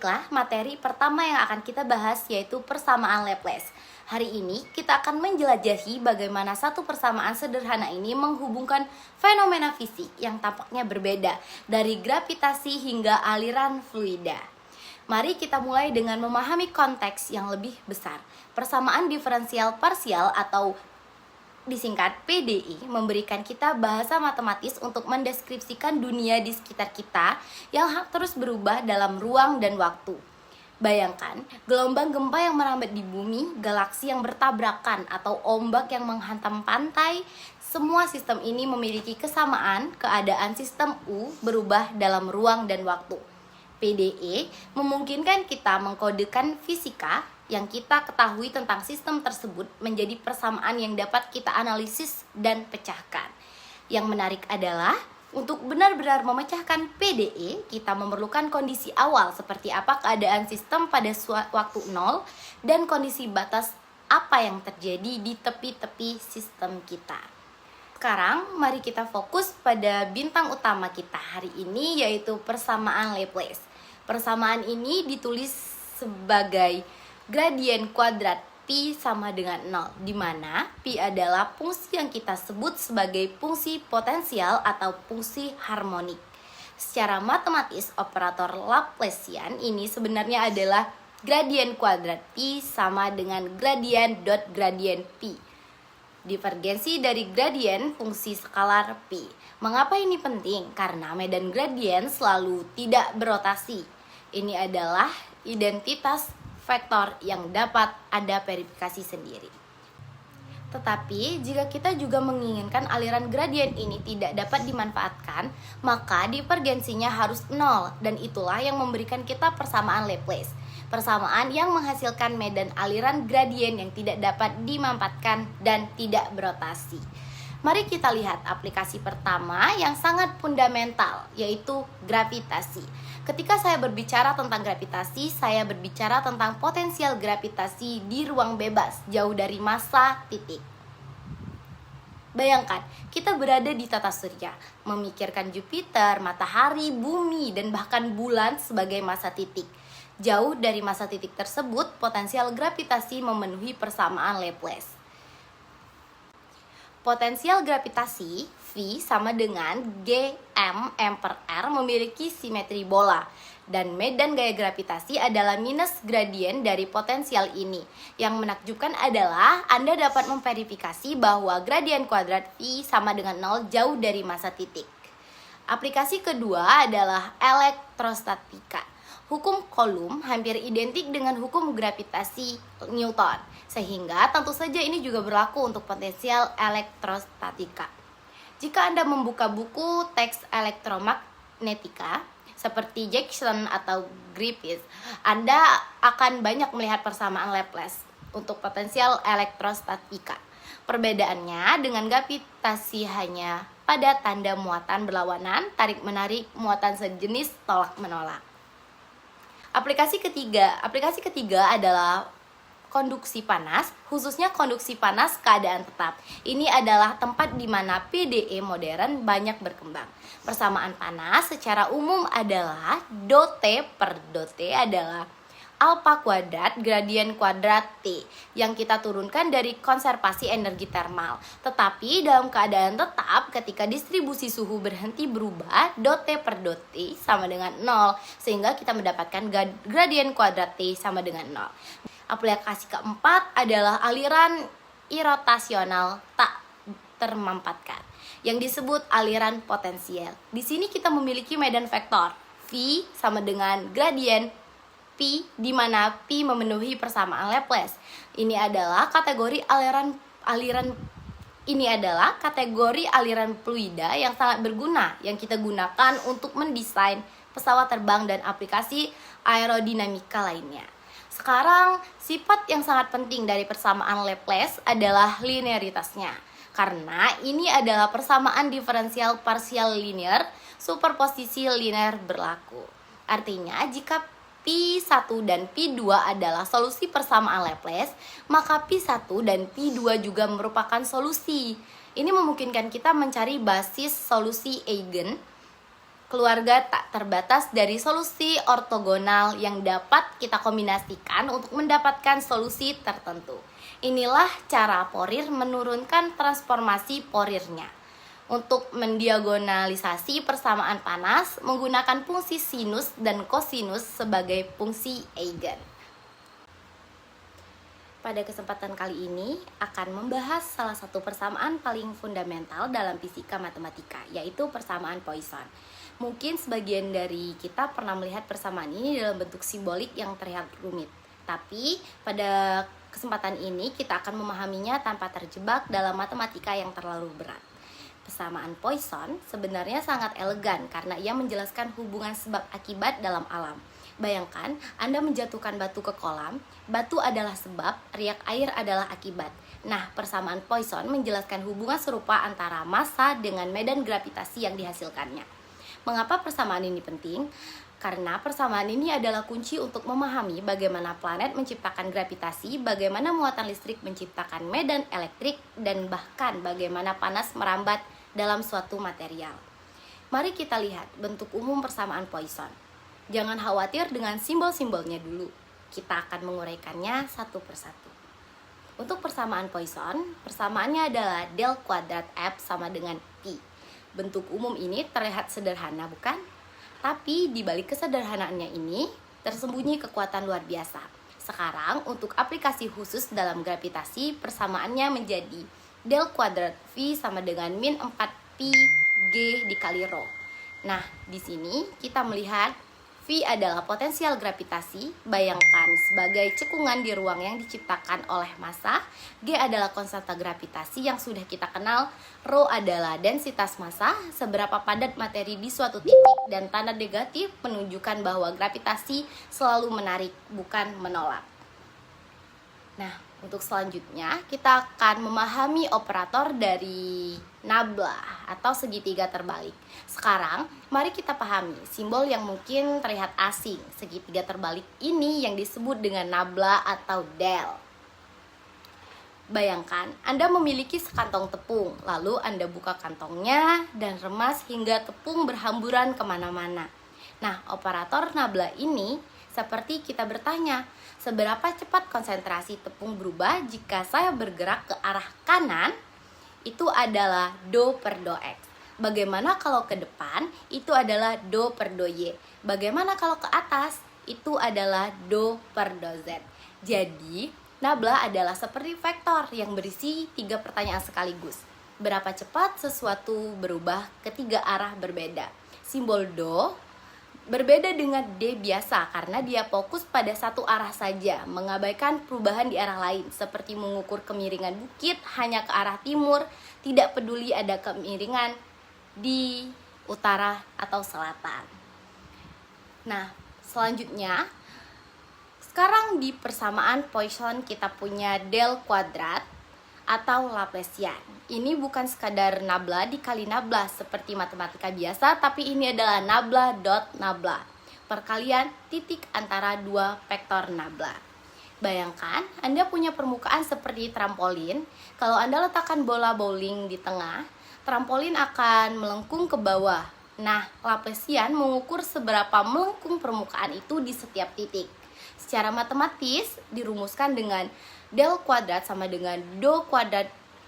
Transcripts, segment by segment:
Baiklah, materi pertama yang akan kita bahas yaitu persamaan Laplace. Hari ini kita akan menjelajahi bagaimana satu persamaan sederhana ini menghubungkan fenomena fisik yang tampaknya berbeda dari gravitasi hingga aliran fluida. Mari kita mulai dengan memahami konteks yang lebih besar. Persamaan diferensial parsial atau disingkat PDI memberikan kita bahasa matematis untuk mendeskripsikan dunia di sekitar kita yang terus berubah dalam ruang dan waktu. Bayangkan, gelombang gempa yang merambat di bumi, galaksi yang bertabrakan, atau ombak yang menghantam pantai. Semua sistem ini memiliki kesamaan, keadaan sistem U berubah dalam ruang dan waktu. PDE memungkinkan kita mengkodekan fisika yang kita ketahui tentang sistem tersebut menjadi persamaan yang dapat kita analisis dan pecahkan. Yang menarik adalah, untuk benar-benar memecahkan PDE, kita memerlukan kondisi awal seperti apa keadaan sistem pada waktu 0 dan kondisi batas apa yang terjadi di tepi-tepi sistem kita. Sekarang mari kita fokus pada bintang utama kita hari ini, yaitu persamaan Laplace. Persamaan ini ditulis sebagai gradien kuadrat Pi sama dengan 0, di mana Pi adalah fungsi yang kita sebut sebagai fungsi potensial atau fungsi harmonik. Secara matematis, operator Laplacian ini sebenarnya adalah gradien kuadrat Pi sama dengan gradien dot gradien Pi. Divergensi dari gradien fungsi skalar Pi. Mengapa ini penting? Karena medan gradien selalu tidak berotasi. Ini adalah identitas vektor yang dapat ada verifikasi sendiri. Tetapi jika kita juga menginginkan aliran gradien ini tidak dapat dimanfaatkan, maka divergensinya harus 0, dan itulah yang memberikan kita persamaan Laplace. Persamaan yang menghasilkan medan aliran gradien yang tidak dapat dimanfaatkan dan tidak berotasi. Mari kita lihat aplikasi pertama yang sangat fundamental, yaitu gravitasi. Ketika saya berbicara tentang gravitasi, saya berbicara tentang potensial gravitasi di ruang bebas, jauh dari massa titik. Bayangkan, kita berada di tata surya, memikirkan Jupiter, matahari, bumi, dan bahkan bulan sebagai massa titik. Jauh dari massa titik tersebut, potensial gravitasi memenuhi persamaan Laplace. Potensial gravitasi V sama dengan Gm per R memiliki simetri bola, dan medan gaya gravitasi adalah minus gradien dari potensial ini. Yang menakjubkan adalah Anda dapat memverifikasi bahwa gradien kuadrat V sama dengan 0 jauh dari massa titik. Aplikasi kedua adalah elektrostatika. Hukum Coulomb hampir identik dengan hukum gravitasi Newton, sehingga tentu saja ini juga berlaku untuk potensial elektrostatika. Jika Anda membuka buku teks elektromagnetika seperti Jackson atau Griffiths, Anda akan banyak melihat persamaan Laplace untuk potensial elektrostatika. Perbedaannya dengan gravitasi hanya pada tanda muatan berlawanan, tarik-menarik, muatan sejenis, tolak-menolak. Aplikasi ketiga adalah konduksi panas, khususnya konduksi panas keadaan tetap. Ini adalah tempat di mana PDE modern banyak berkembang. Persamaan panas secara umum adalah dot per dot adalah alpha kuadrat gradien kuadrat T yang kita turunkan dari konservasi energi termal. Tetapi dalam keadaan tetap, ketika distribusi suhu berhenti berubah, dot per dot T sama dengan 0, sehingga kita mendapatkan gradien kuadrat T sama dengan 0. Aplikasi keempat adalah aliran irotasional tak termampatkan, yang disebut aliran potensial. Di sini kita memiliki medan vektor V sama dengan gradien Pi, di mana Pi memenuhi persamaan Laplace. Ini adalah kategori aliran fluida yang sangat berguna, yang kita gunakan untuk mendesain pesawat terbang dan aplikasi aerodinamika lainnya. Sekarang, sifat yang sangat penting dari persamaan Laplace adalah linearitasnya, karena ini adalah persamaan diferensial parsial linear, superposisi linear berlaku. Artinya, jika Pi1 dan Pi2 adalah solusi persamaan Laplace, maka Pi1 dan Pi2 juga merupakan solusi. Ini memungkinkan kita mencari basis solusi eigen Keluarga tak terbatas dari solusi ortogonal yang dapat kita kombinasikan untuk mendapatkan solusi tertentu. Inilah cara Porir menurunkan transformasi Porirnya. Untuk mendiagonalisasi persamaan panas menggunakan fungsi sinus dan kosinus sebagai fungsi eigen. Pada kesempatan kali ini akan membahas salah satu persamaan paling fundamental dalam fisika matematika, yaitu persamaan Poisson. Mungkin sebagian dari kita pernah melihat persamaan ini dalam bentuk simbolik yang terlihat rumit. Tapi pada kesempatan ini kita akan memahaminya tanpa terjebak dalam matematika yang terlalu berat. Persamaan Poisson sebenarnya sangat elegan karena ia menjelaskan hubungan sebab akibat dalam alam. Bayangkan, Anda menjatuhkan batu ke kolam, batu adalah sebab, riak air adalah akibat. Nah, persamaan Poisson menjelaskan hubungan serupa antara massa dengan medan gravitasi yang dihasilkannya. Mengapa persamaan ini penting? Karena persamaan ini adalah kunci untuk memahami bagaimana planet menciptakan gravitasi, bagaimana muatan listrik menciptakan medan elektrik, dan bahkan bagaimana panas merambat dalam suatu material. Mari kita lihat bentuk umum persamaan Poisson. Jangan khawatir dengan simbol-simbolnya dulu. Kita akan menguraikannya satu persatu. Untuk persamaan Poisson, persamaannya adalah del kuadrat F sama dengan Pi. Bentuk umum ini terlihat sederhana, bukan? Tapi di balik kesederhanaannya ini tersembunyi kekuatan luar biasa. Sekarang untuk aplikasi khusus dalam gravitasi, persamaannya menjadi del kuadrat V sama dengan min 4pi G dikali rho. Nah, di sini kita melihat V adalah potensial gravitasi, bayangkan sebagai cekungan di ruang yang diciptakan oleh massa. G adalah konstanta gravitasi yang sudah kita kenal. Rho adalah densitas massa, seberapa padat materi di suatu titik, dan tanda negatif menunjukkan bahwa gravitasi selalu menarik, bukan menolak. Nah, untuk selanjutnya kita akan memahami operator dari nabla atau segitiga terbalik. Sekarang, mari kita pahami simbol yang mungkin terlihat asing. Segitiga terbalik ini yang disebut dengan nabla atau del. Bayangkan, Anda memiliki sekantong tepung, lalu Anda buka kantongnya dan remas hingga tepung berhamburan kemana-mana. Nah, operator nabla ini seperti kita bertanya, seberapa cepat konsentrasi tepung berubah jika saya bergerak ke arah kanan? Itu adalah do per do x. Bagaimana kalau ke depan? Itu adalah do per do y. Bagaimana kalau ke atas? Itu adalah do per do z. Jadi, nabla adalah seperti vektor yang berisi 3 pertanyaan sekaligus. Berapa cepat sesuatu berubah ke 3 arah berbeda? Simbol do berbeda dengan D biasa karena dia fokus pada satu arah saja, mengabaikan perubahan di arah lain, seperti mengukur kemiringan bukit hanya ke arah timur, tidak peduli ada kemiringan di utara atau selatan. Nah, selanjutnya, sekarang di persamaan Poisson kita punya del kuadrat atau Laplacian. Ini bukan sekadar nabla dikali nabla seperti matematika biasa, tapi ini adalah nabla dot nabla, perkalian titik antara 2 vektor nabla. Bayangkan, Anda punya permukaan seperti trampolin. Kalau Anda letakkan bola bowling di tengah, trampolin akan melengkung ke bawah. Nah, Laplacian mengukur seberapa melengkung permukaan itu di setiap titik. Secara matematis dirumuskan dengan del kuadrat sama dengan do kuadrat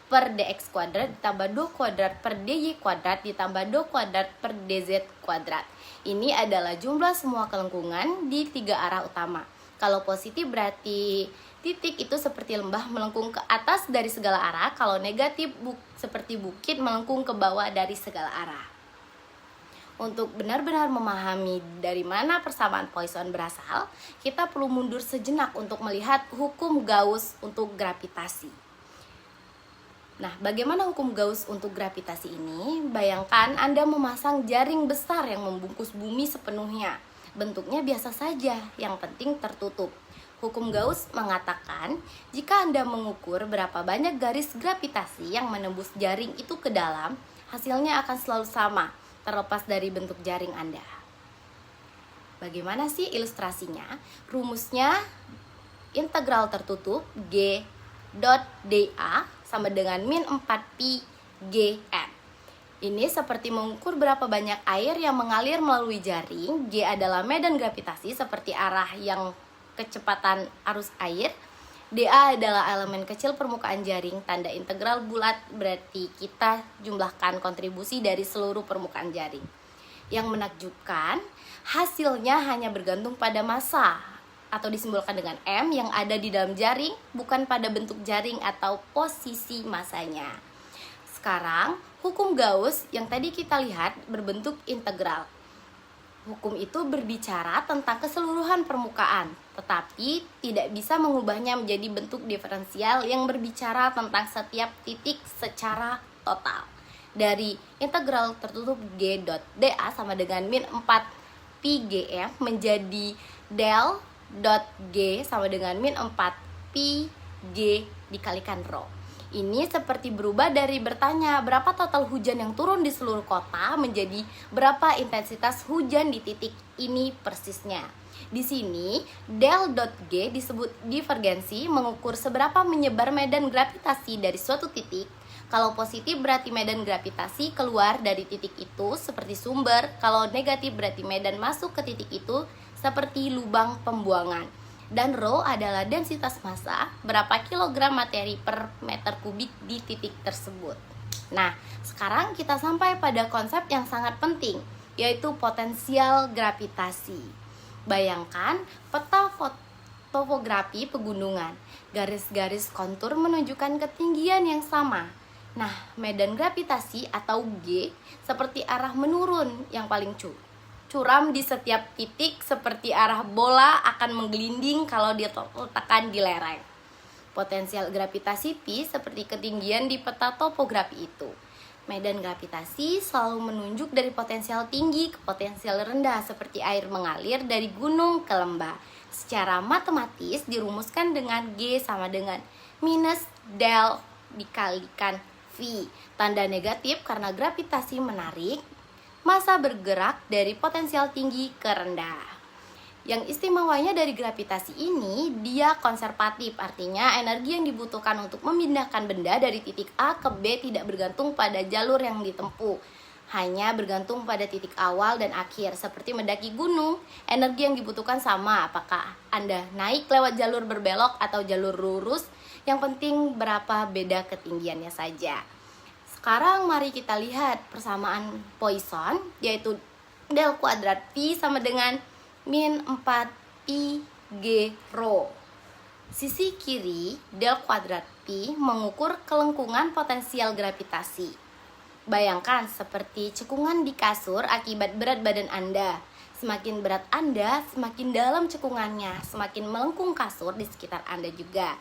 per dx kuadrat ditambah do kuadrat per dy kuadrat ditambah do kuadrat per dz kuadrat. Ini adalah jumlah semua kelengkungan di 3 arah utama. Kalau positif berarti titik itu seperti lembah melengkung ke atas dari segala arah. Kalau negatif seperti bukit melengkung ke bawah dari segala arah. Untuk benar-benar memahami dari mana persamaan Poisson berasal, kita perlu mundur sejenak untuk melihat hukum Gauss untuk gravitasi. Nah, bagaimana hukum Gauss untuk gravitasi ini? Bayangkan Anda memasang jaring besar yang membungkus bumi sepenuhnya. Bentuknya biasa saja, yang penting tertutup. Hukum Gauss mengatakan, jika Anda mengukur berapa banyak garis gravitasi yang menembus jaring itu ke dalam, hasilnya akan selalu sama, terlepas dari bentuk jaring Anda. Bagaimana sih ilustrasinya? Rumusnya integral tertutup G dot dA sama dengan min 4pi Gm. Ini seperti mengukur berapa banyak air yang mengalir melalui jaring. G adalah medan gravitasi seperti arah yang kecepatan arus air. dA adalah elemen kecil permukaan jaring, tanda integral bulat, berarti kita jumlahkan kontribusi dari seluruh permukaan jaring. Yang menakjubkan, hasilnya hanya bergantung pada massa atau disimbolkan dengan M yang ada di dalam jaring, bukan pada bentuk jaring atau posisi massanya. Sekarang, hukum Gauss yang tadi kita lihat berbentuk integral. Hukum itu berbicara tentang keseluruhan permukaan, tetapi tidak bisa mengubahnya menjadi bentuk diferensial yang berbicara tentang setiap titik secara total. Dari integral tertutup G dot dA sama dengan min 4 pi gm menjadi del dot G sama dengan min 4 pi G dikalikan rho. Ini seperti berubah dari bertanya berapa total hujan yang turun di seluruh kota menjadi berapa intensitas hujan di titik ini persisnya. Di sini del dot G disebut divergensi, mengukur seberapa menyebar medan gravitasi dari suatu titik. Kalau positif berarti medan gravitasi keluar dari titik itu seperti sumber, kalau negatif berarti medan masuk ke titik itu seperti lubang pembuangan. Dan rho adalah densitas massa, berapa kilogram materi per meter kubik di titik tersebut. Nah, sekarang kita sampai pada konsep yang sangat penting, yaitu potensial gravitasi. Bayangkan peta topografi pegunungan. Garis-garis kontur menunjukkan ketinggian yang sama. Nah, medan gravitasi atau G seperti arah menurun yang paling curam di setiap titik, seperti arah bola akan menggelinding kalau diletakkan di lereng. Potensial gravitasi P seperti ketinggian di peta topografi itu. Medan gravitasi selalu menunjuk dari potensial tinggi ke potensial rendah, seperti air mengalir dari gunung ke lembah. Secara matematis dirumuskan dengan G sama dengan minus del dikalikan V. Tanda negatif karena gravitasi menarik massa bergerak dari potensial tinggi ke rendah. Yang istimewanya dari gravitasi ini, dia konservatif, artinya energi yang dibutuhkan untuk memindahkan benda dari titik A ke B tidak bergantung pada jalur yang ditempuh, hanya bergantung pada titik awal dan akhir. Seperti mendaki gunung, energi yang dibutuhkan sama, apakah Anda naik lewat jalur berbelok atau jalur lurus, yang penting berapa beda ketinggiannya saja. Sekarang mari kita lihat persamaan Poisson, yaitu del kuadrat P sama dengan min 4 pi G rho. Sisi kiri del kuadrat P mengukur kelengkungan potensial gravitasi. Bayangkan seperti cekungan di kasur akibat berat badan Anda. Semakin berat Anda, semakin dalam cekungannya, semakin melengkung kasur di sekitar Anda juga.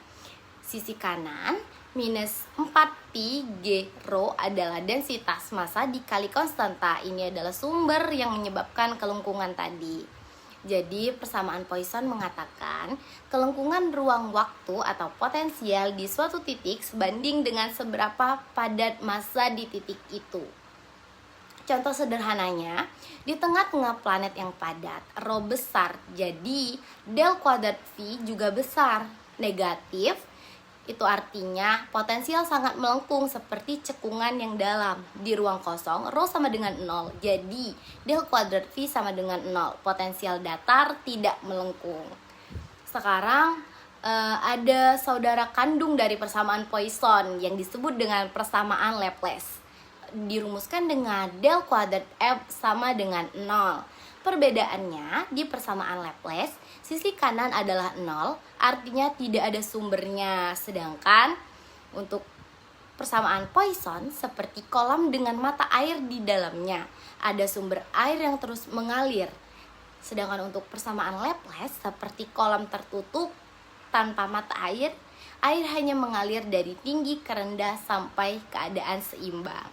Sisi kanan minus 4 pi G rho adalah densitas massa dikali konstanta. Ini adalah sumber yang menyebabkan kelengkungan tadi. Jadi persamaan Poisson mengatakan kelengkungan ruang waktu atau potensial di suatu titik sebanding dengan seberapa padat massa di titik itu. Contoh sederhananya, di tengah-tengah planet yang padat, rho besar, jadi del kuadrat V juga besar. Negatif, itu artinya potensial sangat melengkung seperti cekungan yang dalam. Di ruang kosong, rho sama dengan 0. Jadi, del kuadrat V sama dengan 0. Potensial datar tidak melengkung. Sekarang ada saudara kandung dari persamaan Poisson yang disebut dengan persamaan Laplace. Dirumuskan dengan del kuadrat F sama dengan 0. Perbedaannya di persamaan Laplace, sisi kanan adalah 0, artinya tidak ada sumbernya. Sedangkan untuk persamaan Poisson seperti kolam dengan mata air di dalamnya, ada sumber air yang terus mengalir. Sedangkan untuk persamaan Laplace seperti kolam tertutup tanpa mata air, air hanya mengalir dari tinggi ke rendah sampai keadaan seimbang.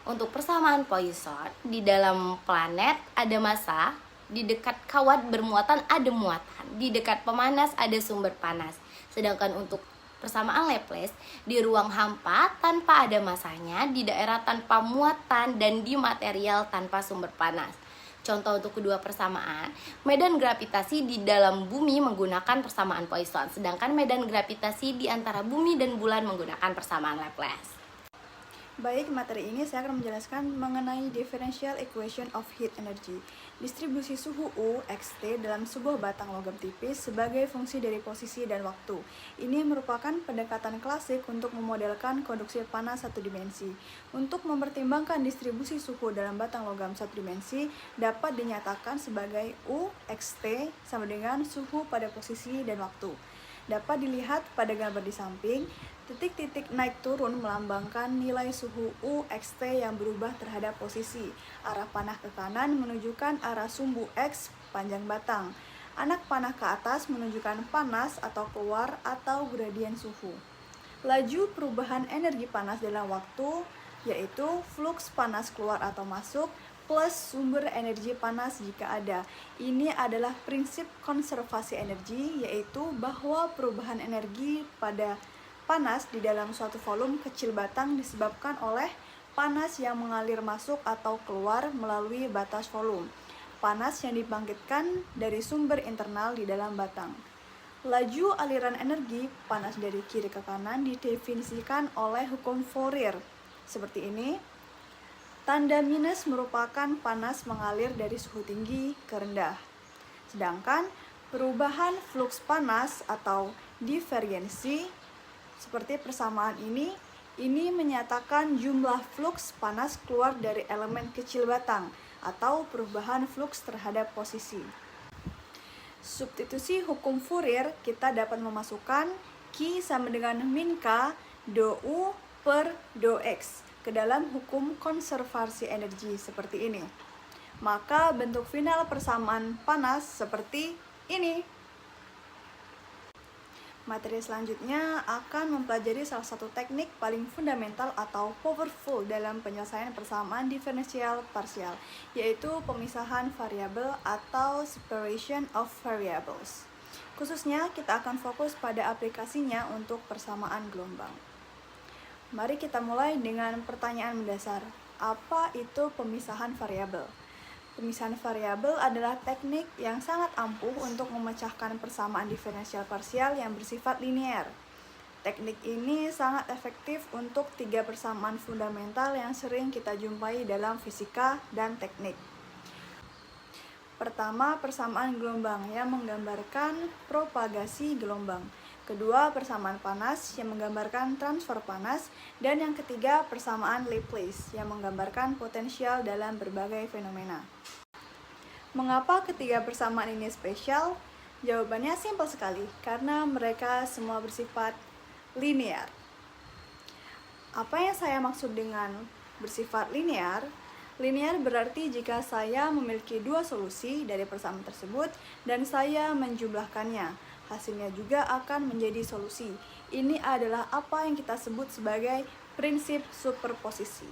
Untuk persamaan Poisson, di dalam planet ada massa, di dekat kawat bermuatan ada muatan, di dekat pemanas ada sumber panas. Sedangkan untuk persamaan Laplace, di ruang hampa tanpa ada massanya, di daerah tanpa muatan, dan di material tanpa sumber panas. Contoh untuk kedua persamaan, medan gravitasi di dalam bumi menggunakan persamaan Poisson, sedangkan medan gravitasi di antara bumi dan bulan menggunakan persamaan Laplace. Baik, materi ini saya akan menjelaskan mengenai differential equation of heat energy. Distribusi suhu U, Xt dalam sebuah batang logam tipis sebagai fungsi dari posisi dan waktu. Ini merupakan pendekatan klasik untuk memodelkan konduksi panas satu dimensi. Untuk mempertimbangkan distribusi suhu dalam batang logam satu dimensi dapat dinyatakan sebagai U, Xt sama dengan suhu pada posisi dan waktu. Dapat dilihat pada gambar di samping, titik-titik naik turun melambangkan nilai suhu U Xt yang berubah terhadap posisi. Arah panah ke kanan menunjukkan arah sumbu X panjang batang. Anak panah ke atas menunjukkan panas atau keluar atau gradien suhu. Laju perubahan energi panas dalam waktu yaitu fluks panas keluar atau masuk plus sumber energi panas jika ada. Ini adalah prinsip konservasi energi, yaitu bahwa perubahan energi pada panas di dalam suatu volume kecil batang disebabkan oleh panas yang mengalir masuk atau keluar melalui batas volume. Panas yang dibangkitkan dari sumber internal di dalam batang. Laju aliran energi panas dari kiri ke kanan didefinisikan oleh hukum Fourier. Seperti ini. Tanda minus merupakan panas mengalir dari suhu tinggi ke rendah. Sedangkan perubahan fluks panas atau divergensi seperti persamaan ini menyatakan jumlah fluks panas keluar dari elemen kecil batang atau perubahan fluks terhadap posisi. Substitusi hukum Fourier, kita dapat memasukkan Q sama dengan min K do U per do X ke dalam hukum konservasi energi seperti ini. Maka bentuk final persamaan panas seperti ini. Materi selanjutnya akan mempelajari salah satu teknik paling fundamental atau powerful dalam penyelesaian persamaan diferensial parsial, yaitu pemisahan variabel atau separation of variables. Khususnya kita akan fokus pada aplikasinya untuk persamaan gelombang. Mari kita mulai dengan pertanyaan mendasar. Apa itu pemisahan variabel? Pemisahan variabel adalah teknik yang sangat ampuh untuk memecahkan persamaan diferensial parsial yang bersifat linear. Teknik ini sangat efektif untuk 3 persamaan fundamental yang sering kita jumpai dalam fisika dan teknik. Pertama, persamaan gelombang yang menggambarkan propagasi gelombang. Kedua, persamaan panas yang menggambarkan transfer panas. Dan yang ketiga, persamaan Laplace yang menggambarkan potensial dalam berbagai fenomena. Mengapa ketiga persamaan ini spesial? Jawabannya simpel sekali, karena mereka semua bersifat linear. Apa yang saya maksud dengan bersifat linear? Linear berarti jika saya memiliki dua solusi dari persamaan tersebut dan saya menjumlahkannya, hasilnya juga akan menjadi solusi. Ini adalah apa yang kita sebut sebagai prinsip superposisi.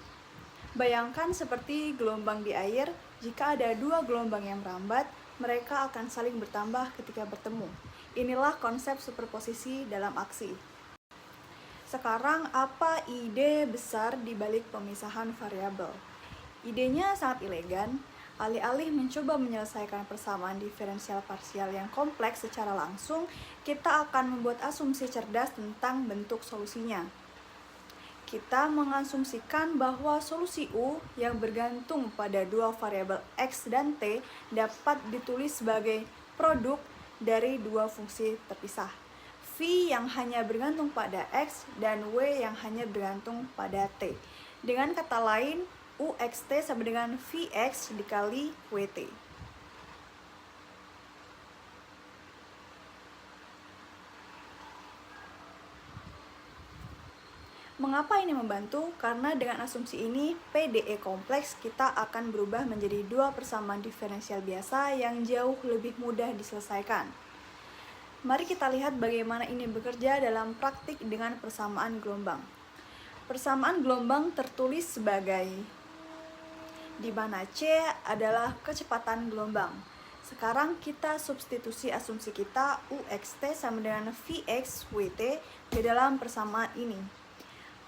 Bayangkan seperti gelombang di air, jika ada dua gelombang yang merambat, mereka akan saling bertambah ketika bertemu. Inilah konsep superposisi dalam aksi. Sekarang, apa ide besar di balik pemisahan variabel? Idenya sangat elegan. Alih-alih mencoba menyelesaikan persamaan diferensial parsial yang kompleks secara langsung, kita akan membuat asumsi cerdas tentang bentuk solusinya. Kita mengasumsikan bahwa solusi U yang bergantung pada dua variabel X dan T dapat ditulis sebagai produk dari dua fungsi terpisah. V yang hanya bergantung pada X dan W yang hanya bergantung pada T. Dengan kata lain, UXT sama dengan VX dikali WT. Mengapa ini membantu? Karena dengan asumsi ini, PDE kompleks kita akan berubah menjadi dua persamaan diferensial biasa yang jauh lebih mudah diselesaikan. Mari kita lihat bagaimana ini bekerja dalam praktik dengan persamaan gelombang. Persamaan gelombang tertulis sebagai di mana C adalah kecepatan gelombang. Sekarang kita substitusi asumsi kita UXT sama dengan VX WT di dalam persamaan ini.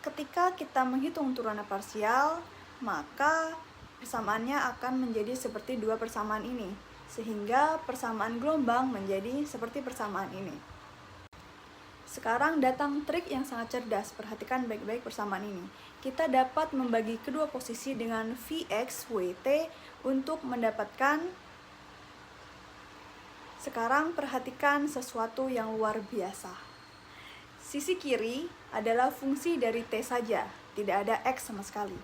Ketika kita menghitung turunan parsial, maka persamaannya akan menjadi seperti dua persamaan ini, sehingga persamaan gelombang menjadi seperti persamaan ini. Sekarang datang trik yang sangat cerdas, perhatikan baik-baik persamaan ini. Kita dapat membagi kedua posisi dengan Vx, Wt untuk mendapatkan. Sekarang perhatikan sesuatu yang luar biasa. Sisi kiri adalah fungsi dari T saja, tidak ada X sama sekali.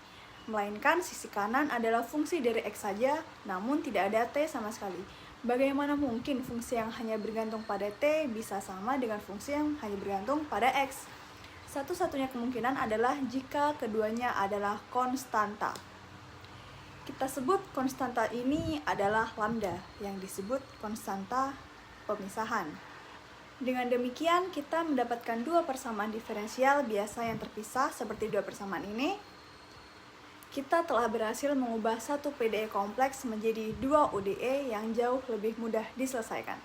Melainkan sisi kanan adalah fungsi dari X saja, namun tidak ada T sama sekali. Bagaimana mungkin fungsi yang hanya bergantung pada T bisa sama dengan fungsi yang hanya bergantung pada X? Satu-satunya kemungkinan adalah jika keduanya adalah konstanta. Kita sebut konstanta ini adalah lambda, yang disebut konstanta pemisahan. Dengan demikian, kita mendapatkan dua persamaan diferensial biasa yang terpisah seperti dua persamaan ini. Kita telah berhasil mengubah satu PDE kompleks menjadi dua ODE yang jauh lebih mudah diselesaikan.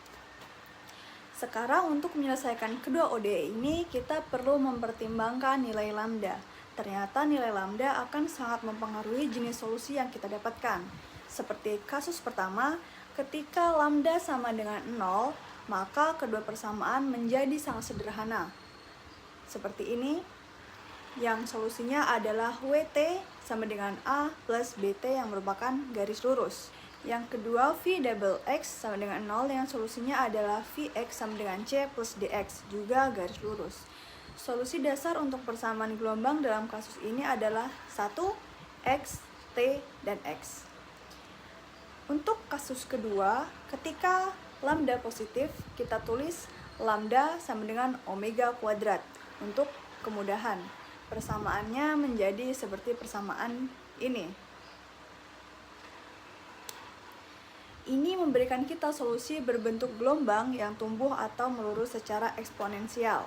Sekarang untuk menyelesaikan kedua ODE ini, kita perlu mempertimbangkan nilai lambda. Ternyata nilai lambda akan sangat mempengaruhi jenis solusi yang kita dapatkan. Seperti kasus pertama, ketika lambda sama dengan 0, maka kedua persamaan menjadi sangat sederhana. Seperti ini, yang solusinya adalah WT sama dengan A plus BT yang merupakan garis lurus. Yang kedua, V double X sama dengan 0 yang solusinya adalah Vx sama dengan C plus Dx, juga garis lurus. Solusi dasar untuk persamaan gelombang dalam kasus ini adalah 1, X, T, dan X. Untuk kasus kedua, ketika lambda positif, kita tulis lambda sama dengan omega kuadrat. Untuk kemudahan, persamaannya menjadi seperti persamaan ini. Ini memberikan kita solusi berbentuk gelombang yang tumbuh atau melurus secara eksponensial.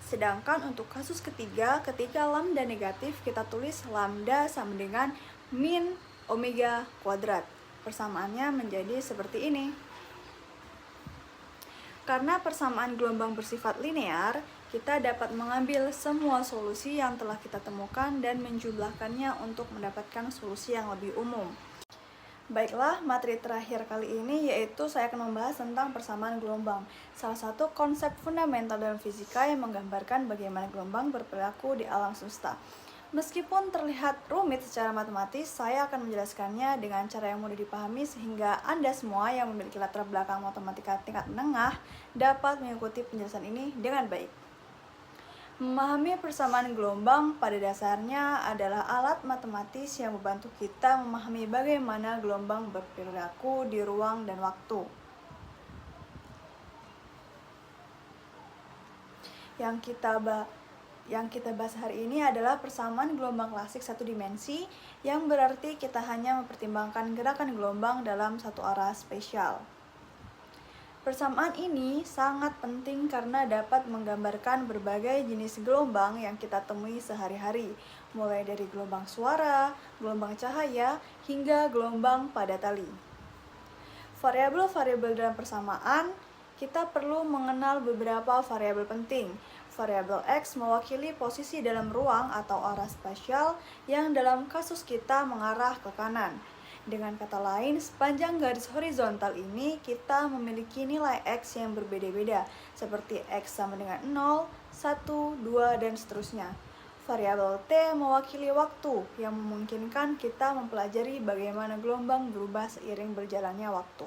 Sedangkan untuk kasus ketiga, ketika lambda negatif, kita tulis lambda sama dengan min omega kuadrat. Persamaannya menjadi seperti ini. Karena persamaan gelombang bersifat linear, kita dapat mengambil semua solusi yang telah kita temukan dan menjumlahkannya untuk mendapatkan solusi yang lebih umum. Baiklah, materi terakhir kali ini yaitu saya akan membahas tentang persamaan gelombang, salah satu konsep fundamental dalam fisika yang menggambarkan bagaimana gelombang berperilaku di alam semesta. Meskipun terlihat rumit secara matematis, saya akan menjelaskannya dengan cara yang mudah dipahami sehingga Anda semua yang memiliki latar belakang matematika tingkat menengah dapat mengikuti penjelasan ini dengan baik. Memahami persamaan gelombang pada dasarnya adalah alat matematis yang membantu kita memahami bagaimana gelombang berperilaku di ruang dan waktu. Yang kita bahas hari ini adalah persamaan gelombang klasik satu dimensi, yang berarti kita hanya mempertimbangkan gerakan gelombang dalam satu arah spesial. Persamaan ini sangat penting karena dapat menggambarkan berbagai jenis gelombang yang kita temui sehari-hari, mulai dari gelombang suara, gelombang cahaya, hingga gelombang pada tali. Variabel-variabel dalam persamaan, kita perlu mengenal beberapa variabel penting. Variabel X mewakili posisi dalam ruang atau arah spasial yang dalam kasus kita mengarah ke kanan. Dengan kata lain, sepanjang garis horizontal ini kita memiliki nilai X yang berbeda-beda, seperti X sama dengan 0, 1, 2, dan seterusnya. Variabel T mewakili waktu yang memungkinkan kita mempelajari bagaimana gelombang berubah seiring berjalannya waktu.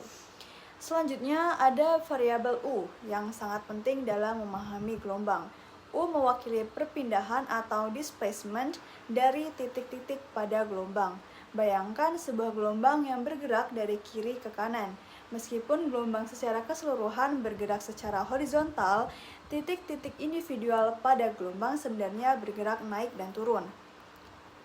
Selanjutnya ada variabel U yang sangat penting dalam memahami gelombang. U mewakili perpindahan atau displacement dari titik-titik pada gelombang. Bayangkan sebuah gelombang yang bergerak dari kiri ke kanan. Meskipun gelombang secara keseluruhan bergerak secara horizontal, titik-titik individual pada gelombang sebenarnya bergerak naik dan turun.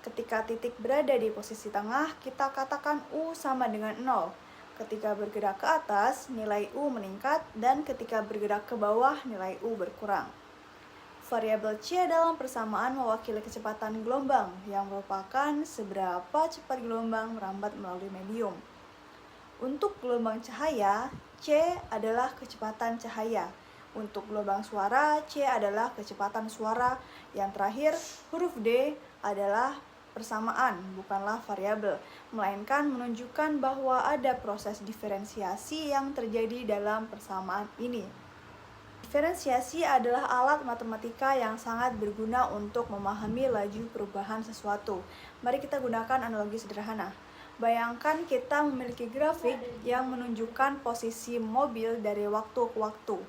Ketika titik berada di posisi tengah, kita katakan U sama dengan 0. Ketika bergerak ke atas, nilai U meningkat, dan ketika bergerak ke bawah, nilai U berkurang. Variabel C dalam persamaan mewakili kecepatan gelombang, yang merupakan seberapa cepat gelombang merambat melalui medium. Untuk gelombang cahaya, C adalah kecepatan cahaya. Untuk gelombang suara, C adalah kecepatan suara. Yang terakhir, huruf D adalah persamaan, bukanlah variabel, melainkan menunjukkan bahwa ada proses diferensiasi yang terjadi dalam persamaan ini. Diferensiasi adalah alat matematika yang sangat berguna untuk memahami laju perubahan sesuatu. Mari kita gunakan analogi sederhana. Bayangkan kita memiliki grafik yang menunjukkan posisi mobil dari waktu ke waktu.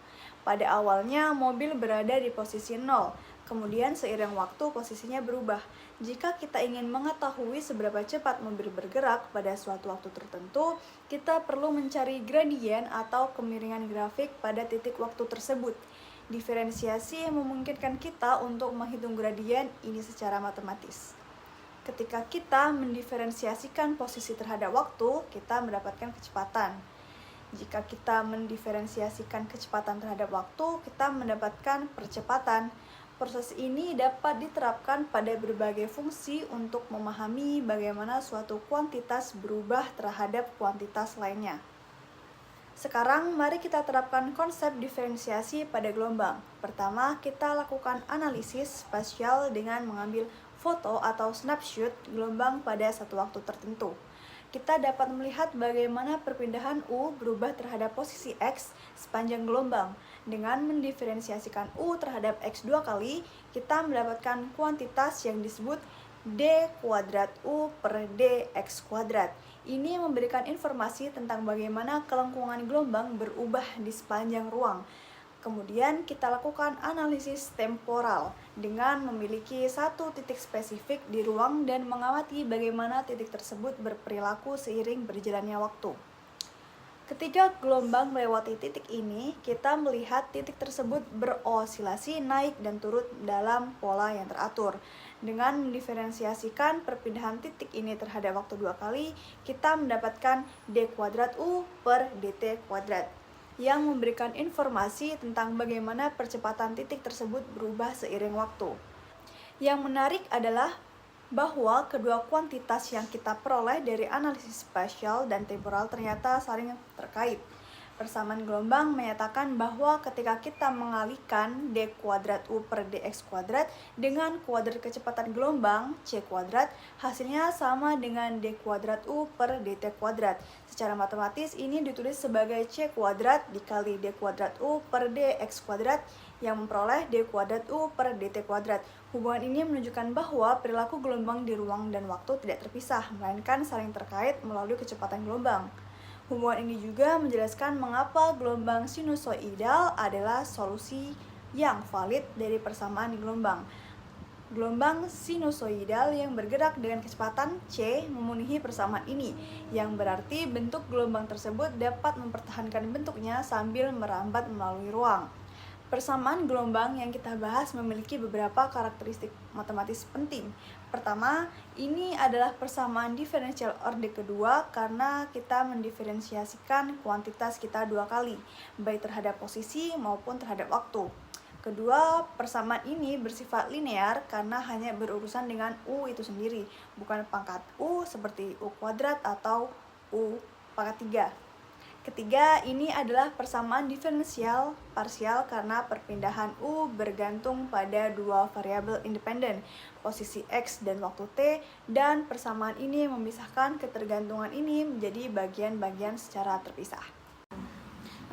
Pada awalnya mobil berada di posisi 0, kemudian seiring waktu posisinya berubah. Jika kita ingin mengetahui seberapa cepat mobil bergerak pada suatu waktu tertentu, kita perlu mencari gradien atau kemiringan grafik pada titik waktu tersebut. Diferensiasi memungkinkan kita untuk menghitung gradien ini secara matematis. Ketika kita mendiferensiasikan posisi terhadap waktu, kita mendapatkan kecepatan. Jika kita mendiferensiasikan kecepatan terhadap waktu, kita mendapatkan percepatan. Proses ini dapat diterapkan pada berbagai fungsi untuk memahami bagaimana suatu kuantitas berubah terhadap kuantitas lainnya. Sekarang mari kita terapkan konsep diferensiasi pada gelombang. Pertama, kita lakukan analisis spasial dengan mengambil foto atau snapshot gelombang pada satu waktu tertentu. Kita dapat melihat bagaimana perpindahan U berubah terhadap posisi X sepanjang gelombang. Dengan mendiferensiasikan U terhadap X 2 kali, kita mendapatkan kuantitas yang disebut D kuadrat U per dx kuadrat. Ini memberikan informasi tentang bagaimana kelengkungan gelombang berubah di sepanjang ruang. Kemudian kita lakukan analisis temporal dengan memiliki satu titik spesifik di ruang dan mengamati bagaimana titik tersebut berperilaku seiring berjalannya waktu. Ketika gelombang melewati titik ini, kita melihat titik tersebut berosilasi naik dan turun dalam pola yang teratur. Dengan mendiferensiasikan perpindahan titik ini terhadap waktu 2 kali, kita mendapatkan D kuadrat U per dt kuadrat, yang memberikan informasi tentang bagaimana percepatan titik tersebut berubah seiring waktu. Yang menarik adalah bahwa kedua kuantitas yang kita peroleh dari analisis spasial dan temporal ternyata saling terkait. Persamaan gelombang menyatakan bahwa ketika kita mengalihkan D kuadrat U per dx kuadrat dengan kuadrat kecepatan gelombang C kuadrat, hasilnya sama dengan D kuadrat U per dt kuadrat. Secara matematis ini ditulis sebagai C kuadrat dikali D kuadrat U per dx kuadrat yang memperoleh D kuadrat U per dt kuadrat. Hubungan ini menunjukkan bahwa perilaku gelombang di ruang dan waktu tidak terpisah, melainkan saling terkait melalui kecepatan gelombang. Hubungan ini juga menjelaskan mengapa gelombang sinusoidal adalah solusi yang valid dari persamaan gelombang. Gelombang sinusoidal yang bergerak dengan kecepatan C memenuhi persamaan ini, yang berarti bentuk gelombang tersebut dapat mempertahankan bentuknya sambil merambat melalui ruang. Persamaan gelombang yang kita bahas memiliki beberapa karakteristik matematis penting. Pertama, ini adalah persamaan diferensial orde kedua karena kita mendiferensiasikan kuantitas kita 2 kali, baik terhadap posisi maupun terhadap waktu. Kedua, persamaan ini bersifat linear karena hanya berurusan dengan U itu sendiri, bukan pangkat U seperti U kuadrat atau U pangkat 3. Ketiga, ini adalah persamaan diferensial parsial karena perpindahan U bergantung pada dua variabel independen, posisi X dan waktu T, dan persamaan ini memisahkan ketergantungan ini menjadi bagian-bagian secara terpisah.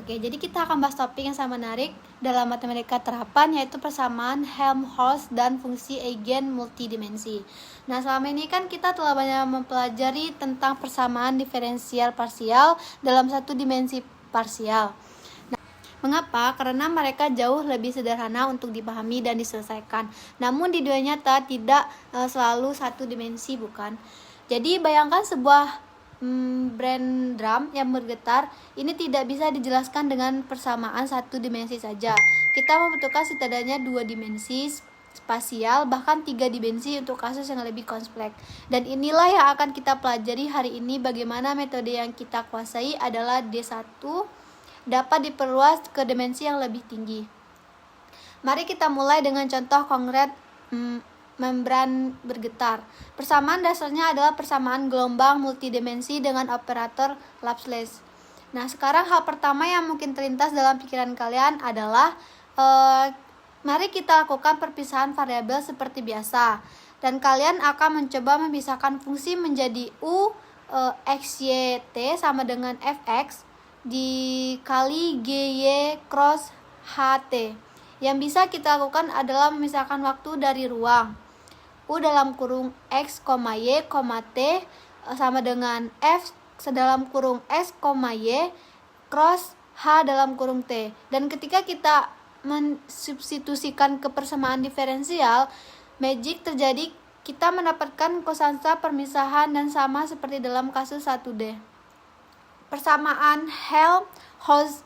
Oke, jadi kita akan bahas topik yang sangat menarik dalam matematika terapan, yaitu persamaan Helmholtz dan fungsi eigen multidimensi. Nah, selama ini kan kita telah banyak mempelajari tentang persamaan diferensial parsial dalam satu dimensi parsial. Nah, mengapa? Karena mereka jauh lebih sederhana untuk dipahami dan diselesaikan. Namun di dunia nyata tidak selalu satu dimensi, bukan? Jadi bayangkan sebuah brand drum yang bergetar. Ini tidak bisa dijelaskan dengan persamaan satu dimensi saja. Kita membutuhkan setidaknya 2 dimensi spasial, bahkan 3 dimensi untuk kasus yang lebih kompleks. Dan inilah yang akan kita pelajari hari ini, bagaimana metode yang kita kuasai adalah D1 dapat diperluas ke dimensi yang lebih tinggi. Mari kita mulai dengan contoh konkret membran bergetar. Persamaan dasarnya adalah persamaan gelombang multidimensi dengan operator Laplace. Nah, sekarang hal pertama yang mungkin terlintas dalam pikiran kalian adalah mari kita lakukan perpisahan variabel seperti biasa. Dan kalian akan mencoba memisahkan fungsi menjadi U x, y, t sama dengan fx dikali gy cross ht. Yang bisa kita lakukan adalah memisahkan waktu dari ruang. U dalam kurung X, Y, T sama dengan F sedalam kurung S, Y cross H dalam kurung T. Dan ketika kita mensubstitusikan ke persamaan diferensial, magic terjadi, kita mendapatkan kosansa permisahan dan sama seperti dalam kasus 1D. Persamaan Helmholtz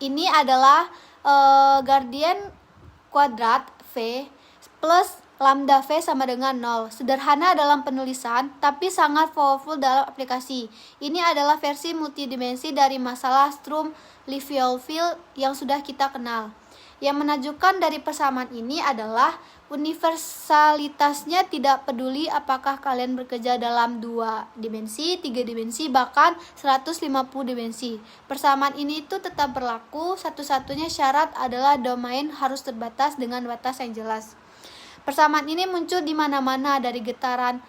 ini adalah gradien kuadrat V plus lambda V sama dengan 0. Sederhana dalam penulisan, tapi sangat powerful dalam aplikasi. Ini adalah versi multidimensi dari masalah Sturm-Liouville yang sudah kita kenal. Yang menakjubkan dari persamaan ini adalah universalitasnya, tidak peduli apakah kalian bekerja dalam 2 dimensi, 3 dimensi, bahkan 150 dimensi. Persamaan ini itu tetap berlaku, satu-satunya syarat adalah domain harus terbatas dengan batas yang jelas. Persamaan ini muncul di mana-mana, dari getaran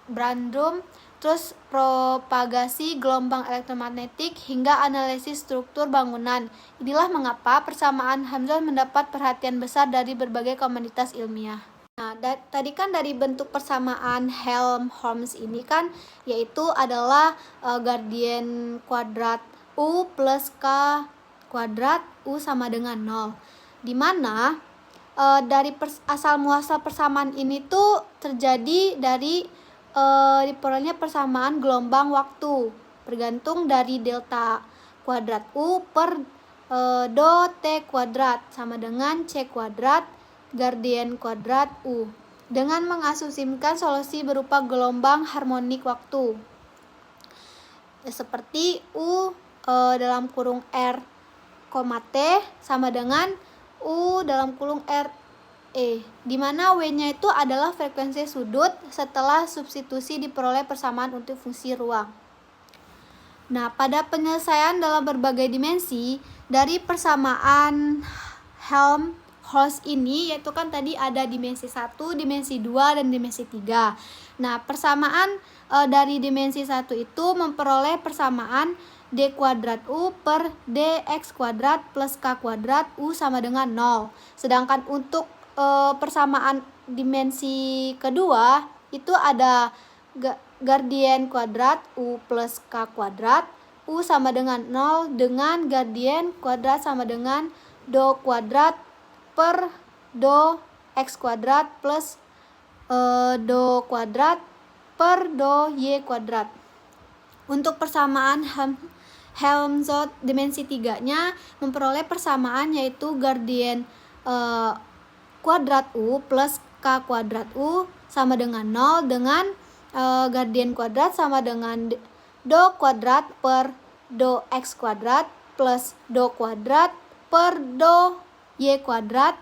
Brandrum, terus propagasi gelombang elektromagnetik hingga analisis struktur bangunan. Inilah mengapa persamaan Helmholtz mendapat perhatian besar dari berbagai komunitas ilmiah. Nah, tadi kan dari bentuk persamaan Helmholtz ini kan yaitu adalah gradien kuadrat U plus K kuadrat U sama dengan 0. Di mana dari asal muasal persamaan ini tuh terjadi dari diperolehnya persamaan gelombang waktu bergantung dari delta kuadrat U per do T kuadrat sama dengan C kuadrat gradien kuadrat U dengan mengasumsikan solusi berupa gelombang harmonik waktu seperti U dalam kurung R, T sama dengan U dalam kurung R di mana W-nya itu adalah frekuensi sudut setelah substitusi diperoleh persamaan untuk fungsi ruang. Nah, pada penyelesaian dalam berbagai dimensi dari persamaan Helmholtz ini, yaitu kan tadi ada dimensi 1, dimensi 2, dan dimensi 3. Nah, persamaan dari dimensi 1 itu memperoleh persamaan D kuadrat U per DX kuadrat plus K kuadrat U sama dengan 0. Sedangkan untuk persamaan dimensi kedua itu ada gradien kuadrat U plus K kuadrat U sama dengan 0 dengan gradien kuadrat sama dengan do kuadrat per do X kuadrat plus do kuadrat per do Y kuadrat. Untuk persamaan Helmholtz dimensi 3-nya memperoleh persamaan yaitu gradien kuadrat U plus K kuadrat U sama dengan 0 dengan gradien kuadrat sama dengan do kuadrat per do X kuadrat plus do kuadrat per do Y kuadrat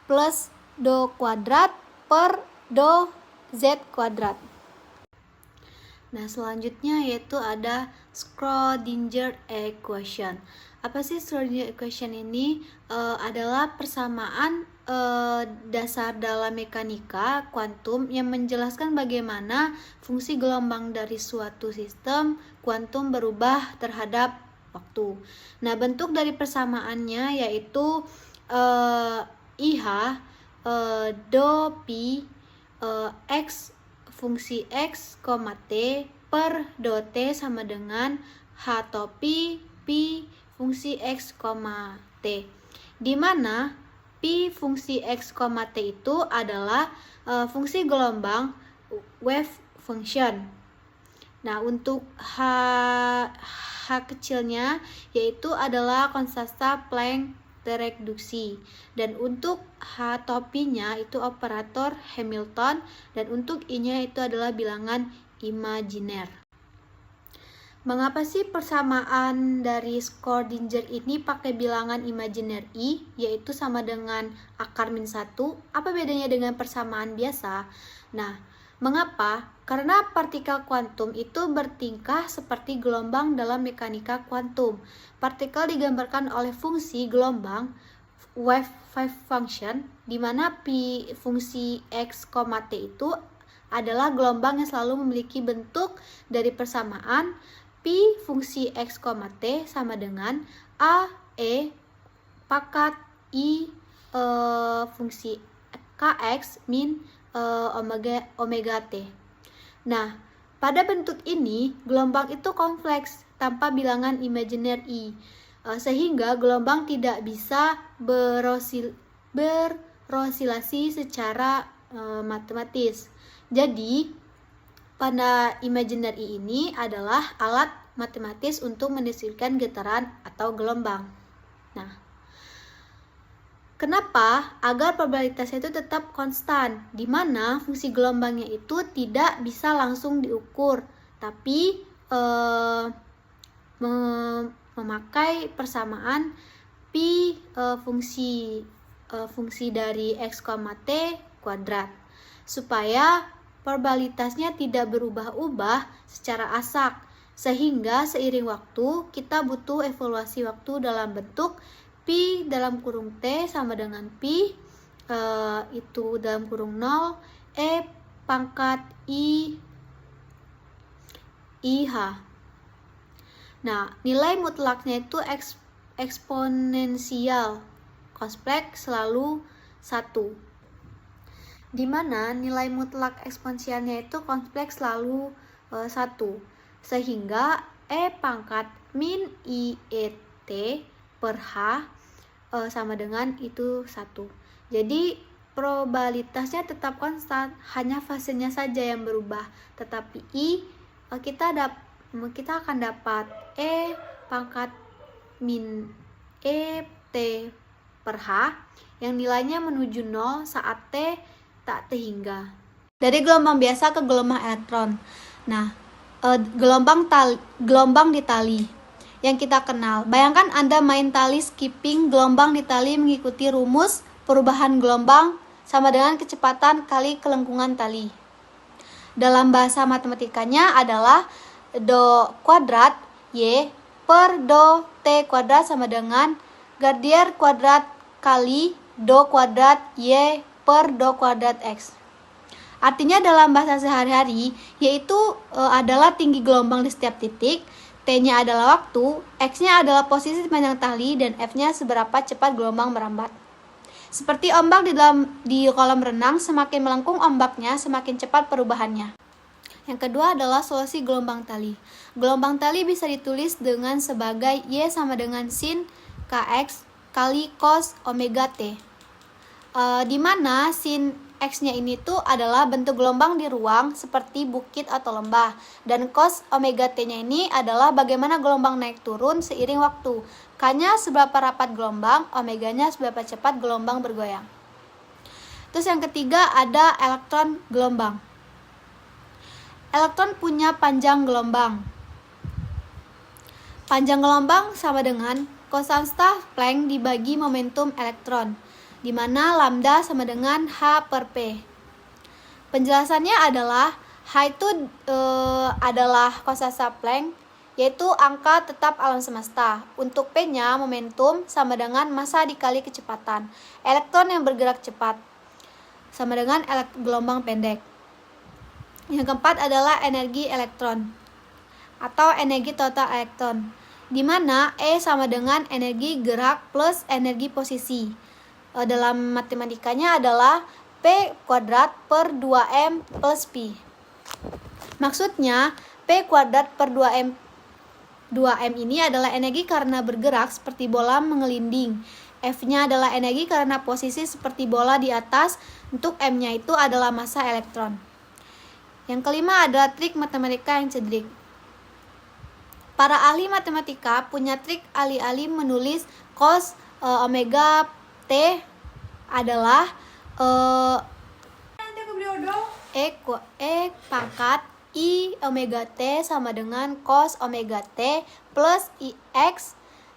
plus do kuadrat per do Z kuadrat. Nah, selanjutnya yaitu ada Schrödinger equation. Apa sih Schrödinger equation ini? Adalah persamaan dasar dalam mekanika kuantum yang menjelaskan bagaimana fungsi gelombang dari suatu sistem kuantum berubah terhadap waktu. Nah, bentuk dari persamaannya yaitu IH do pi x fungsi x, T per do T sama dengan H topi pi fungsi x, T, di mana pi fungsi x, T itu adalah fungsi gelombang wave function. Nah, untuk H kecilnya yaitu adalah konstanta Planck tereduksi, dan untuk H topinya itu operator Hamilton, dan untuk I-nya itu adalah bilangan imajiner. Mengapa sih persamaan dari Schrödinger ini pakai bilangan imajiner I, yaitu sama dengan akar min 1? Apa bedanya dengan persamaan biasa? Nah, mengapa? Karena partikel kuantum itu bertingkah seperti gelombang dalam mekanika kuantum. Partikel digambarkan oleh fungsi gelombang wave function, di mana pi fungsi x, T itu adalah gelombang yang selalu memiliki bentuk dari persamaan pi fungsi x, T sama dengan A E pangkat I fungsi Kx min omega T. Nah, pada bentuk ini gelombang itu kompleks tanpa bilangan imajiner I, sehingga gelombang tidak bisa berosilasi secara matematis. Jadi pada imajiner I ini adalah alat matematis untuk mendeskripsikan getaran atau gelombang. Nah, kenapa? Agar probabilitasnya itu tetap konstan, di mana fungsi gelombangnya itu tidak bisa langsung diukur, tapi memakai persamaan pi fungsi dari x, t kuadrat, supaya probabilitasnya tidak berubah-ubah secara aksak, sehingga seiring waktu kita butuh evaluasi waktu dalam bentuk pi dalam kurung t sama dengan pi itu dalam kurung 0 e pangkat IH. Nah, nilai mutlaknya itu eksponensial kompleks selalu 1, di mana nilai mutlak eksponensialnya itu kompleks selalu 1, sehingga e pangkat min IET per H sama dengan itu 1. Jadi probabilitasnya tetap konstan, hanya fasenya saja yang berubah. Tetapi I kita akan dapat E pangkat min ET per H yang nilainya menuju 0 saat T tak terhingga. Dari gelombang biasa ke gelombang elektron. Nah, gelombang di tali yang kita kenal. Bayangkan Anda main tali skipping, gelombang di tali mengikuti rumus perubahan gelombang sama dengan kecepatan kali kelengkungan tali. Dalam bahasa matematikanya adalah do kuadrat Y per do T kuadrat sama dengan Gardier kuadrat kali do kuadrat Y per do kuadrat X. Artinya dalam bahasa sehari-hari, yaitu adalah tinggi gelombang di setiap titik, T-nya adalah waktu, X-nya adalah posisi sepanjang tali, dan F-nya seberapa cepat gelombang merambat. Seperti ombak di kolam renang, semakin melengkung ombaknya, semakin cepat perubahannya. Yang kedua adalah solusi gelombang tali. Gelombang tali bisa ditulis dengan sebagai Y sama dengan sin Kx kali cos omega T. Di mana sin X-nya ini tuh adalah bentuk gelombang di ruang seperti bukit atau lembah, dan cos omega T-nya ini adalah bagaimana gelombang naik turun seiring waktu. K-nya seberapa rapat gelombang, omeganya seberapa cepat gelombang bergoyang. Terus yang ketiga ada elektron gelombang. Elektron punya panjang gelombang. Panjang gelombang sama dengan konstanta Planck dibagi momentum elektron, di mana lambda sama dengan H per P. Penjelasannya adalah H itu adalah konstanta Planck, yaitu angka tetap alam semesta. Untuk P-nya momentum sama dengan massa dikali kecepatan. Elektron yang bergerak cepat sama dengan gelombang pendek. Yang keempat adalah energi elektron atau energi total elektron, di mana E sama dengan energi gerak plus energi posisi. Dalam matematikanya adalah P kuadrat per 2M plus Pi. Maksudnya P kuadrat per 2M ini adalah energi karena bergerak seperti bola mengelinding. F-nya adalah energi karena posisi seperti bola di atas. Untuk M-nya itu adalah massa elektron. Yang kelima adalah trik matematika yang cedrik. Para ahli matematika punya trik alih-alih menulis cos omega T adalah E pangkat I omega T sama dengan cos omega T plus IX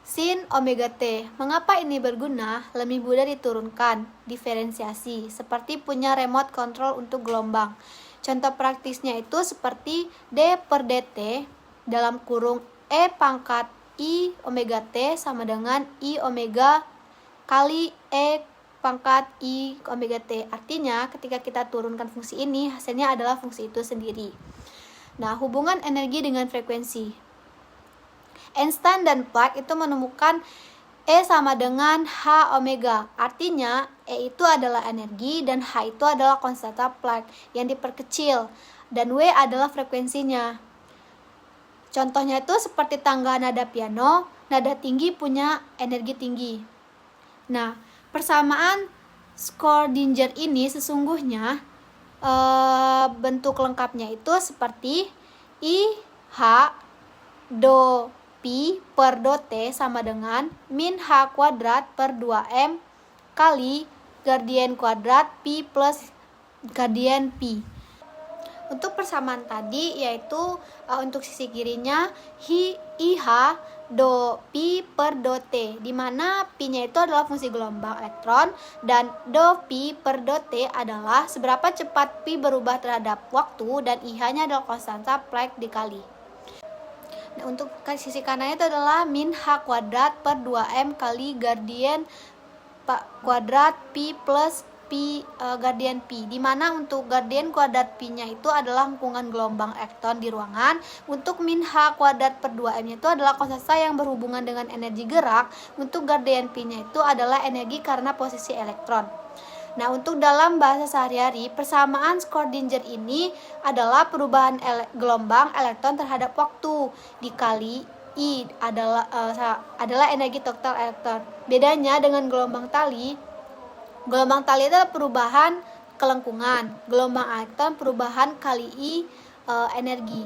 sin omega T. Mengapa ini berguna? Lebih mudah diturunkan, diferensiasi, seperti punya remote control untuk gelombang. Contoh praktisnya itu seperti D per dt dalam kurung E pangkat I omega T sama dengan I omega kali E pangkat I omega T. Artinya ketika kita turunkan fungsi ini, hasilnya adalah fungsi itu sendiri. Nah, hubungan energi dengan frekuensi. Einstein dan Planck itu menemukan E sama dengan H omega. Artinya E itu adalah energi dan H itu adalah konstanta Planck yang diperkecil dan W adalah frekuensinya. Contohnya itu seperti tangga nada piano, nada tinggi punya energi tinggi. Nah, persamaan Schrödinger ini sesungguhnya bentuk lengkapnya itu seperti I, H, do, pi per do t sama dengan min h kuadrat per 2m kali gradien kuadrat pi plus gradien pi. Untuk persamaan tadi yaitu untuk sisi kirinya IH do pi per do t, di mana pi-nya itu adalah fungsi gelombang elektron dan do pi per do t adalah seberapa cepat pi berubah terhadap waktu dan IH-nya adalah konstanta Planck dikali. Nah, untuk sisi kanannya itu adalah min h kuadrat per 2m kali gradien kuadrat pi plus pi gradien pi, di mana untuk gradien kuadrat pi-nya itu adalah lengkungan gelombang elektron di ruangan. Untuk min h kuadrat per 2m-nya itu adalah konstanta yang berhubungan dengan energi gerak. Untuk gradien pi-nya itu adalah energi karena posisi elektron. Nah, untuk dalam bahasa sehari-hari, persamaan Schrödinger ini adalah perubahan gelombang elektron terhadap waktu dikali I adalah energi total elektron. Bedanya dengan gelombang tali itu adalah perubahan kelengkungan, gelombang elektron perubahan kali I energi.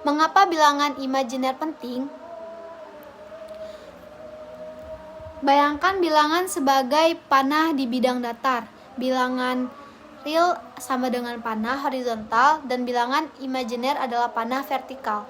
Mengapa bilangan imajiner penting? Bayangkan bilangan sebagai panah di bidang datar. Bilangan real sama dengan panah horizontal dan bilangan imajiner adalah panah vertikal.